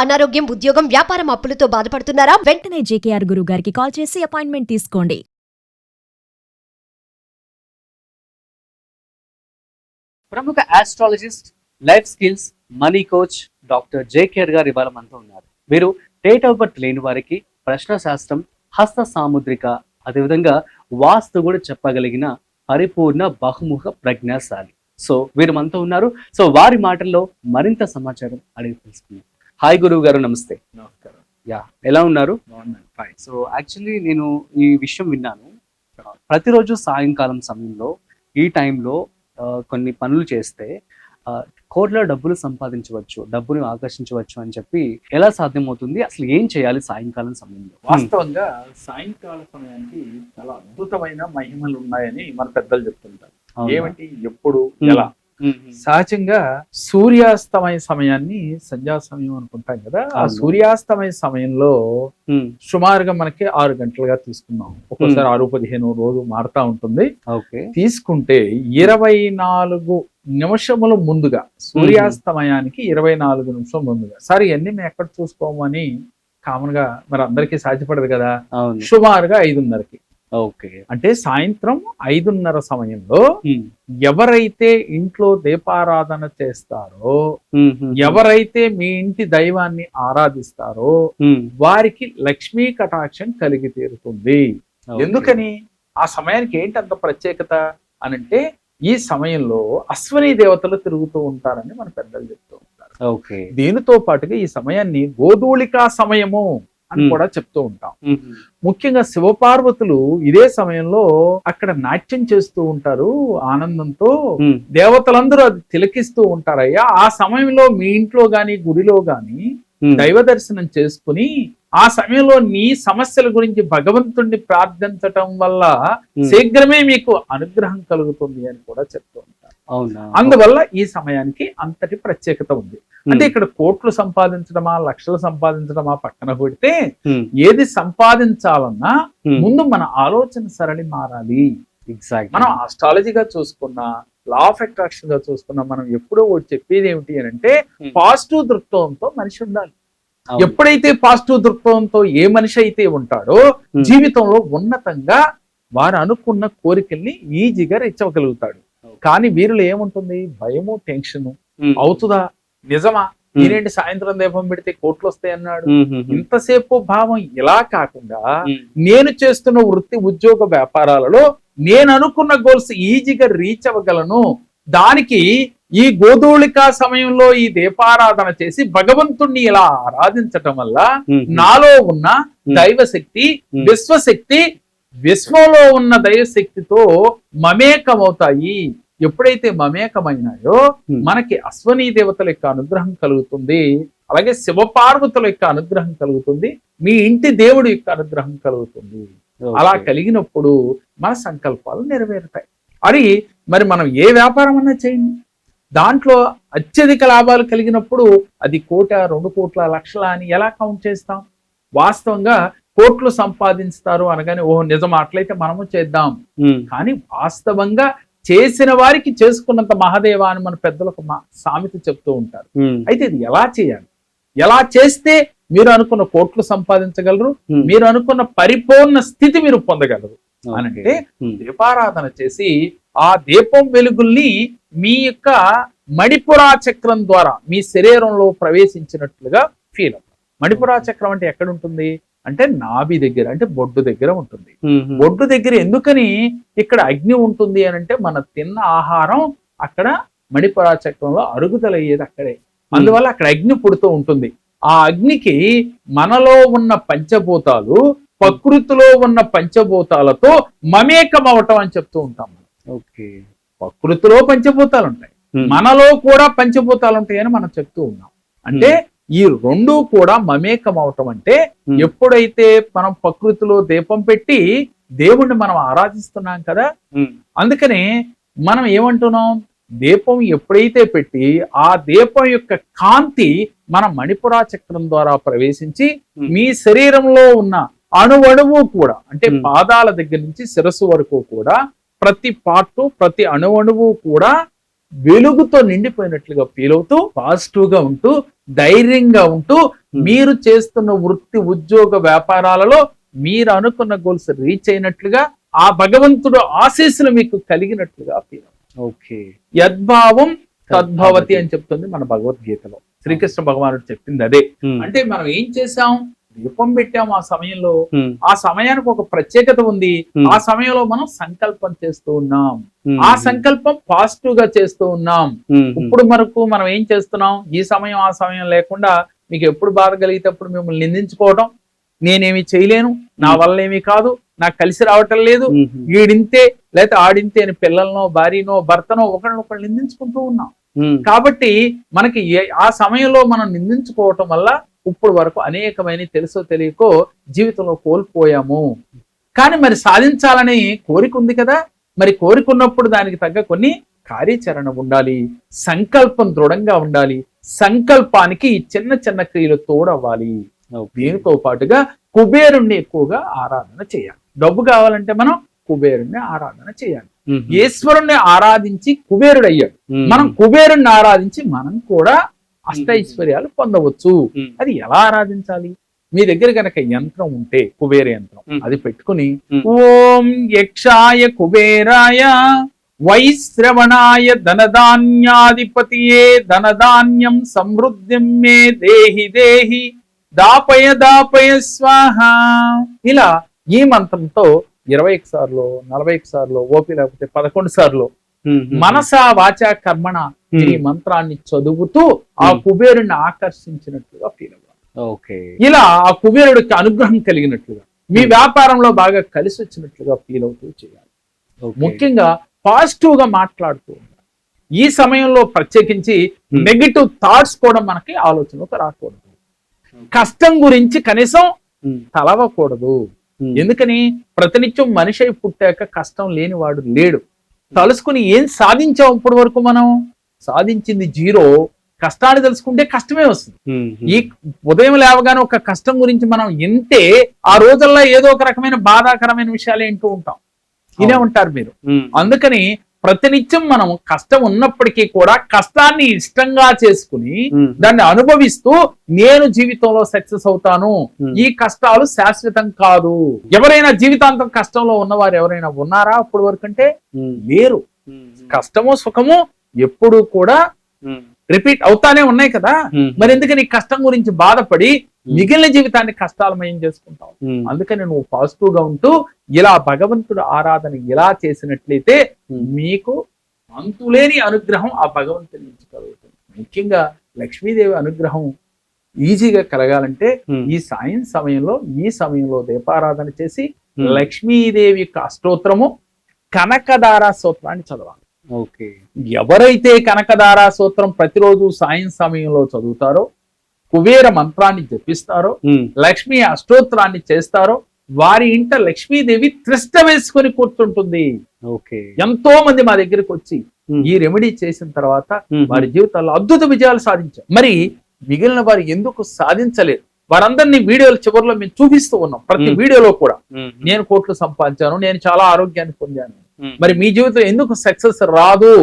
అనారోగ్యం, ఉద్యోగం, వ్యాపారం అప్పులతో బాధపడుతున్నారా? వెంటనే జేకేఆర్ గురువు గారికి కాల్ చేసి అపాయింట్మెంట్ తీసుకోండి. ప్రముఖ astrologist, life skills, money coach doctor JKR గారు ఇవాళ మనతో ఉన్నారు. వీరు డేట్ ఆఫ్ బర్త్ లేని వారికి ప్రశ్న శాస్త్రం, హస్త సాముద్రిక, అదేవిధంగా వాస్తు కూడా చెప్పగలిగిన పరిపూర్ణ బహుముఖ ప్రజ్ఞాశాలి. సో వీరు మనతో ఉన్నారు. సో వారి మాటల్లో మరింత సమాచారం అడిగి తెలుసుకుందాం. హాయ్ గురువు గారు, నమస్తే. నమస్కారం. యా, ఎలా ఉన్నారు? బాగున్నాను. ఫైన్. సో యాక్చువల్లీ నేను ఈ విషయం విన్నాను. ప్రతిరోజు సాయంకాలం సమయంలో ఈ టైంలో కొన్ని పనులు చేస్తే కోట్ల డబ్బులు సంపాదించవచ్చు, డబ్బుని ఆకర్షించవచ్చు అని చెప్పి ఎలా సాధ్యమవుతుంది? అసలు ఏం చేయాలి సాయంకాలం సమయంలో? వాస్తవంగా సాయంకాల సమయానికి చాలా అద్భుతమైన మహిమలు ఉన్నాయని మన పెద్దలు చెప్తుంటారు. ఏమిటి, ఎప్పుడు, ఎలా? సహజంగా సూర్యాస్తమయ సమయాన్ని సంధ్యా సమయం అనుకుంటాం కదా. ఆ సూర్యాస్తమయ సమయంలో సుమారుగా మనకి 6 గంటలుగా తీసుకున్నాం. ఒక్కోసారి 6:15 రోజు మారుతా ఉంటుంది. తీసుకుంటే 24 నిమిషముల ముందుగా, సూర్యాస్తమయానికి 24 నిమిషం ముందుగా. సరే, ఇవన్నీ మేము ఎక్కడ చూసుకోమని కామన్ గా మరి అందరికీ సాధ్యపడదు కదా. సుమారుగా 5:30కి. అంటే సాయంత్రం 5:30 సమయంలో ఎవరైతే ఇంట్లో దీపారాధన చేస్తారో, ఎవరైతే మీ ఇంటి దైవాన్ని ఆరాధిస్తారో వారికి లక్ష్మీ కటాక్షం కలిగి తీరుతుంది. ఎందుకని ఆ సమయానికి ఏంటి అంత ప్రత్యేకత అనంటే, ఈ సమయంలో అశ్వనీ దేవతలు తిరుగుతూ ఉంటారని మన పెద్దలు చెప్తూ ఉంటారు. దీనితో పాటుగా ఈ సమయాన్ని గోధూళికా సమయము అని కూడా చెప్తూ ఉంటాం. ముఖ్యంగా శివపార్వతులు ఇదే సమయంలో అక్కడ నాట్యం చేస్తూ ఉంటారు ఆనందంతో. దేవతలందరూ అది తిలకిస్తూ ఉంటారయ్యా. ఆ సమయంలో మీ ఇంట్లో గాని గుడిలో గాని దైవ దర్శనం చేసుకుని ఆ సమయంలో నీ సమస్యల గురించి భగవంతుణ్ణి ప్రార్థించటం వల్ల శీఘ్రమే మీకు అనుగ్రహం కలుగుతుంది అని కూడా చెప్తూ ఉంటారు. అందువల్ల ఈ సమయానికి అంతటి ప్రత్యేకత ఉంది. అంటే ఇక్కడ కోట్లు సంపాదించడమా, లక్షలు సంపాదించడమా పక్కన పెడితే, ఏది సంపాదించాలన్నా ముందు మన ఆలోచన సరళి మారాలి. మనం ఆస్ట్రాలజీగా చూసుకున్నా, లా ఆఫ్ అట్రాక్షన్ గా చూసుకున్నా, మనం ఎప్పుడో చెప్పేది ఏమిటి అని అంటే, పాజిటివ్ దృక్పథంతో మనిషి ఉండాలి. ఎప్పుడైతే పాజిటివ్ దృక్పథంతో ఏ మనిషి అయితే ఉంటాడో జీవితంలో ఉన్నతంగా వారు అనుకున్న కోరికల్ని ఈజీగా రీచ్ అవ్వగలుగుతాడు. కానీ వీరిలో ఏముంటుంది? భయము, టెన్షన్. అవుతుందా, నిజమా, ఈరేంటి సాయంత్రం దీపం పెడితే కోట్లు వస్తాయి అన్నాడు, ఇంతసేపు భావం. ఇలా కాకుండా నేను చేస్తున్న వృత్తి, ఉద్యోగ, వ్యాపారాలలో నేను అనుకున్న గోల్స్ ఈజీగా రీచ్ అవ్వగలను. దానికి ఈ గోధూళికా సమయంలో ఈ దీపారాధన చేసి భగవంతుణ్ణి ఇలా ఆరాధించటం వల్ల నాలో ఉన్న దైవశక్తి, విశ్వశక్తి, విశ్వంలో ఉన్న దైవశక్తితో మమేకమవుతాయి. ఎప్పుడైతే మమేకమైనాయో మనకి అశ్వనీ దేవతల యొక్క అనుగ్రహం కలుగుతుంది, అలాగే శివపార్వతుల యొక్క అనుగ్రహం కలుగుతుంది, మీ ఇంటి దేవుడి యొక్క అనుగ్రహం కలుగుతుంది. అలా కలిగినప్పుడు మన సంకల్పాలు నెరవేరుతాయి. అది మరి మనం ఏ వ్యాపారం అన్నా చేయండి, దాంట్లో అత్యధిక లాభాలు కలిగినప్పుడు అది 1 కోటి, 2 కోట్ల, లక్షల అని ఎలా కౌంట్ చేస్తాం? వాస్తవంగా కోట్లు సంపాదిస్తారు అనగానే ఓహో నిజం, అట్లయితే మనము చేద్దాం. కానీ వాస్తవంగా చేసిన వారికి చేసుకున్నంత మహాదేవ అని మన పెద్దలకు సామెత చెప్తూ ఉంటారు. అయితే ఇది ఎలా చేయాలి? ఎలా చేస్తే మీరు అనుకున్న కోట్లు సంపాదించగలరు, మీరు అనుకున్న పరిపూర్ణ స్థితి మీరు పొందగలరు అనంటే, దీపారాధన చేసి ఆ దీపం వెలుగుల్ని మీ యొక్క మణిపురా చక్రం ద్వారా మీ శరీరంలో ప్రవేశించినట్లుగా ఫీల్ అవుతారు. మణిపురా చక్రం అంటే ఎక్కడ ఉంటుంది అంటే నాభి దగ్గర, అంటే బొడ్డు దగ్గర ఉంటుంది. బొడ్డు దగ్గర ఎందుకని ఇక్కడ అగ్ని ఉంటుంది అని అంటే, మన తిన్న ఆహారం అక్కడ మణిపురా చక్రంలో అరుగుదల అయ్యేది అక్కడే. అందువల్ల అక్కడ అగ్ని పుడుతూ ఉంటుంది. ఆ అగ్నికి మనలో ఉన్న పంచభూతాలు ప్రకృతిలో ఉన్న పంచభూతాలతో మమేకం అవటం అని చెప్తూ ఉంటాం. ప్రకృతిలో పంచభూతాలు ఉంటాయి, మనలో కూడా పంచభూతాలు ఉంటాయని మనం చెప్తూ ఉన్నాం. అంటే ఈ రెండు కూడా మమేకం అవటం అంటే, ఎప్పుడైతే మనం ప్రకృతిలో దీపం పెట్టి దేవుణ్ణి మనం ఆరాధిస్తున్నాం కదా, అందుకనే మనం ఏమంటున్నాం, దీపం ఎప్పుడైతే పెట్టి ఆ దీపం యొక్క కాంతి మన మణిపురా చక్రం ద్వారా ప్రవేశించి మీ శరీరంలో ఉన్న అణువణువు కూడా, అంటే పాదాల దగ్గర నుంచి శిరస్సు వరకు కూడా ప్రతి పార్టు, ప్రతి అణువణువు కూడా వెలుగుతో నిండిపోయినట్లుగా ఫీల్ అవుతూ పాజిటివ్ గా ఉంటూ ధైర్యంగా ఉంటూ మీరు చేస్తున్న వృత్తి ఉద్యోగ వ్యాపారాలలో మీరు అనుకున్న గోల్స్ రీచ్ అయినట్లుగా ఆ భగవంతుడు ఆశీస్సులు మీకు కలిగినట్లుగా ఫీల్ అవుతుంది. ఓకే. యద్భావం తద్భవతి అని చెప్తుంది మన భగవద్గీతలో. శ్రీకృష్ణ భగవానుడు చెప్పింది అదే. అంటే మనం ఏం చేసాం, దీపం పెట్టాం ఆ సమయంలో, ఆ సమయానికి ఒక ప్రత్యేకత ఉంది. ఆ సమయంలో మనం సంకల్పం చేస్తూ ఉన్నాం, ఆ సంకల్పం పాజిటివ్ గా చేస్తూ ఉన్నాం. ఇప్పుడు వరకు మనం ఏం చేస్తున్నాం, ఈ సమయం ఆ సమయం లేకుండా మీకు ఎప్పుడు బాధ కలిగితే అప్పుడు మిమ్మల్ని నిందించుకోవటం, నేనేమి చేయలేను, నా వల్ల ఏమీ కాదు, నాకు కలిసి రావటం లేదు, వీడింతే లేకపోతే ఆడింతే అని పిల్లలనో భార్యనో భర్తనో ఒకరినొకరు నిందించుకుంటూ ఉన్నాం. కాబట్టి మనకి ఆ సమయంలో మనం నిందించుకోవటం వల్ల ఇప్పుడు వరకు అనేకమైన తెలుసో తెలియకో జీవితంలో కోల్పోయాము. కానీ మరి సాధించాలని కోరిక ఉంది కదా, మరి కోరిక ఉన్నప్పుడు దానికి తగ్గ కొన్ని కార్యాచరణ ఉండాలి, సంకల్పం దృఢంగా ఉండాలి, సంకల్పానికి చిన్న చిన్న క్రియలు తోడవ్వాలి. దీనితో పాటుగా కుబేరుణ్ణి ఎక్కువగా ఆరాధన చేయాలి. డబ్బు కావాలంటే మనం కుబేరుణ్ణి ఆరాధన చేయాలి. ఈశ్వరుణ్ణి ఆరాధించి కుబేరుడు అయ్యాడు, మనం కుబేరుణ్ణి ఆరాధించి మనం కూడా అష్టైశ్వర్యాలు పొందవచ్చు. అది ఎలా ఆరాధించాలి? మీ దగ్గర కనుక యంత్రం ఉంటే కుబేర యంత్రం అది పెట్టుకుని ఓం యక్షాయ కుబేరాయ వైశ్రవణాయ ధనధాన్యాధిపతియే ధనధాన్యం సమృద్ధిం మే దేహి దేహి దాపయ దాపయ స్వాహ, ఇలా ఈ మంత్రంతో 21 సార్లు 41 సార్లు ఓపి లేకపోతే 11 సార్లు మనసా వాచా కర్మణ ఈ మంత్రాన్ని చదువుతూ ఆ కుబేరుని ఆకర్షించినట్లుగా ఫీల్ అవ్వాలి. ఇలా ఆ కుబేరుడికి అనుగ్రహం కలిగినట్లుగా మీ వ్యాపారంలో బాగా కలిసి వచ్చినట్లుగా ఫీల్ అవుతూ చేయాలి. ముఖ్యంగా పాజిటివ్ గా మాట్లాడుతూ ఉండాలి. ఈ సమయంలో ప్రత్యేకించి నెగిటివ్ థాట్స్ కూడా మనకి ఆలోచనకు రాకూడదు. కష్టం గురించి కనీసం తలవకూడదు. ఎందుకని ప్రతినిత్యం మనిషి పుట్టాక కష్టం లేనివాడు లేడు. తలుసుకుని ఏం సాధించాం ఇప్పటి వరకు, మనం సాధించింది 0. కష్టాన్ని తెలుసుకుంటే కష్టమే వస్తుంది. ఈ ఉదయం లేవగానే ఒక కష్టం గురించి మనం వింటే ఆ రోజుల్లో ఏదో ఒక రకమైన బాధాకరమైన విషయాలు వింటూ ఉంటాం, వినే ఉంటారు మీరు. అందుకని ప్రతినిత్యం మనం కష్టం ఉన్నప్పటికీ కూడా కష్టాన్ని ఇష్టంగా చేసుకుని దాన్ని అనుభవిస్తూ నేను జీవితంలో సక్సెస్ అవుతాను, ఈ కష్టాలు శాశ్వతం కాదు. ఎవరైనా జీవితాంతం కష్టంలో ఉన్నవారు ఎవరైనా ఉన్నారా అప్పటి వరకు అంటే లేరు. కష్టము సుఖము ఎప్పుడు కూడా రిపీట్ అవుతానే ఉన్నాయి కదా. మరి ఎందుకని కష్టం గురించి బాధపడి మిగిలిన జీవితాన్ని కష్టాలమయం చేసుకుంటాం? అందుకని నువ్వు పాజిటివ్ గా ఉంటూ ఇలా భగవంతుడు ఆరాధన ఇలా చేసినట్లయితే మీకు అంతులేని అనుగ్రహం ఆ భగవంతుని నుంచి కలుగుతుంది. ముఖ్యంగా లక్ష్మీదేవి అనుగ్రహం ఈజీగా కలగాలంటే ఈ సమయంలో దీపారాధన చేసి లక్ష్మీదేవి యొక్క అష్టోత్తరము కనకదార స్తోత్రాన్ని చదవాలి. ఎవరైతే కనకదారా సూత్రం ప్రతిరోజు సమయంలో చదువుతారో, కుబేర మంత్రాన్ని జపిస్తారో, లక్ష్మీ అష్టోత్తరాన్ని చేస్తారో వారి ఇంట లక్ష్మీదేవి త్రిష్ట వేసుకొని కూర్చుంటుంది. ఎంతో మంది మా దగ్గరికి వచ్చి ఈ రెమెడీ చేసిన తర్వాత వారి జీవితాల్లో అద్భుత విజయాలు సాధించారు. మరి మిగిలిన వారు ఎందుకు సాధించలేరు? వారందరినీ వీడియోల చివరిలో మేము చూపిస్తూ ఉన్నాం. ప్రతి వీడియోలో కూడా నేను కోట్లు సంపాదించాను, నేను చాలా ఆరోగ్యాన్ని పొందాను. మరి మీ జీవితం ఎందుకు సక్సెస్ రాదు?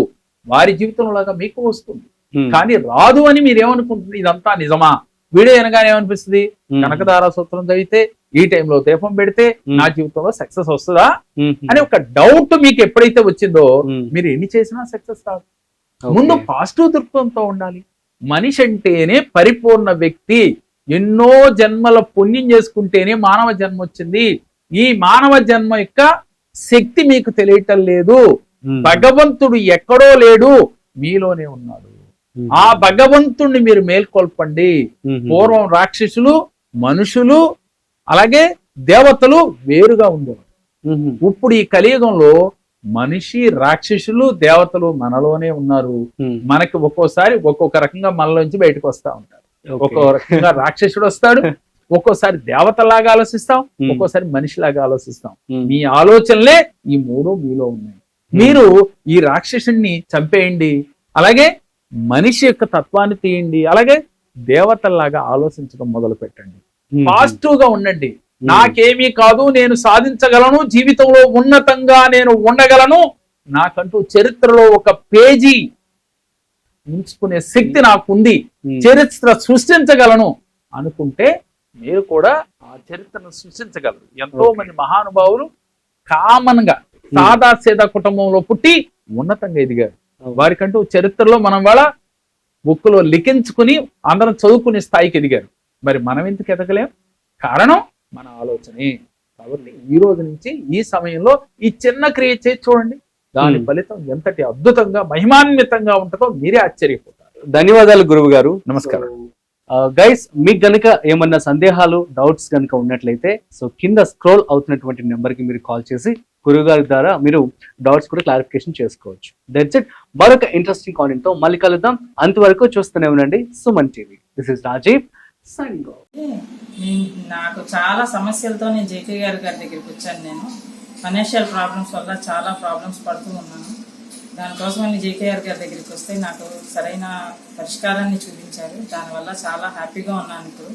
వారి జీవితంలాగా మీకు వస్తుంది, కానీ రాదు అని మీరు ఏమనుకుంటుంది? ఇదంతా నిజమా? వీడియో అనగానే ఏమనిపిస్తుంది? కనకదార సూత్రం చదివితే ఈ టైంలో దీపం పెడితే నా జీవితంలో సక్సెస్ వస్తుందా అని ఒక డౌట్ మీకు ఎప్పుడైతే వచ్చిందో మీరు ఎన్ని చేసినా సక్సెస్ రాదు. ముందు పాజిటివ్ దృక్పథంతో ఉండాలి. మనిషి అంటేనే పరిపూర్ణ వ్యక్తి. ఎన్నో జన్మల పుణ్యం చేసుకుంటేనే మానవ జన్మ వచ్చింది. ఈ మానవ జన్మ యొక్క శక్తి మీకు తెలియటం లేదు. భగవంతుడు ఎక్కడో లేడు, మీలోనే ఉన్నాడు. ఆ భగవంతుణ్ణి మీరు మేల్కొల్పండి. పూర్వం రాక్షసులు, మనుషులు, అలాగే దేవతలు వేరుగా ఉండేవారు. ఇప్పుడు ఈ కలియుగంలో మనిషి, రాక్షసులు, దేవతలు మనలోనే ఉన్నారు. మనకి ఒక్కోసారి ఒక్కొక్క రకంగా మనలోంచి బయటకు వస్తా ఉంటారు. ఒక్కో రకంగా రాక్షసుడు వస్తాడు, ఒక్కోసారి దేవతలాగా ఆలోచిస్తాం, ఒక్కోసారి మనిషిలాగా ఆలోచిస్తాం. మీ ఆలోచనలే ఈ మూడు మీలో ఉన్నాయి. మీరు ఈ రాక్షసుని చంపేయండి, అలాగే మనిషి యొక్క తత్వాన్ని తీయండి, అలాగే దేవతల్లాగా ఆలోచించడం మొదలు పెట్టండి. పాజిటివ్ గా ఉండండి. నాకేమీ కాదు, నేను సాధించగలను, జీవితంలో ఉన్నతంగా నేను ఉండగలను, నాకంటూ చరిత్రలో ఒక పేజీ ఉంచుకునే శక్తి నాకుంది, ఉమ్. చరిత్ర సృష్టించగలను అనుకుంటే మీరు కూడా ఆ చరిత్రను సృష్టించగలరు. ఎంతో మంది మహానుభావులు కామన్ గా సాదా సీదా కుటుంబంలో పుట్టి ఉన్నతంగా ఎదిగారు. వారికంటూ చరిత్రలో మనం వాళ్ళ బుక్కులో లిఖించుకుని అందరం చదువుకునే స్థాయికి ఎదిగారు. మరి మనం ఎందుకు ఎదగలేం? కారణం మన ఆలోచనే. కాబట్టి ఈ రోజు నుంచి ఈ సమయంలో ఈ చిన్న క్రియ చేసి చూడండి, దాని ఫలితం ఎంతటి అద్భుతంగా మహిమాన్వితంగా ఉంటుందో మీరే ఆశ్చర్యపోతారు. ధన్యవాదాలు గురువు గారు. నమస్కారం. గైస్, మీకు గనుక ఏమన్నా సందేహాలు, డౌట్స్ కనుక ఉన్నట్లయితే సో కింద స్క్రోల్ అవుతున్నటువంటి నెంబర్ కి మీరు కాల్ చేసి గురువు గారి ద్వారా మీరు డౌట్స్ కూడా క్లారిఫికేషన్ చేసుకోవచ్చు. That's it. మరొక ఇంట్రెస్టింగ్ కాంటెంట్ తో మళ్ళీ కలుద్దాం. అంతవరకు చూస్తూనే ఉండండి Suman TV. This is Rajiv signing off. నాకు చాలా సమస్యలతో నేను జేకే గారి దగ్గరికి వచ్చాను. నేను ఫైనాన్షియల్ ప్రాబ్లమ్స్ వల్ల చాలా ప్రాబ్లమ్స్ పడుతూ ఉన్నాను. దానికోసమని జేకేఆర్ గారి దగ్గరికి వస్తే నాకు సరైన పరిష్కారాన్ని చూపించారు. దానివల్ల చాలా హ్యాపీగా ఉన్నాను ఇప్పుడు.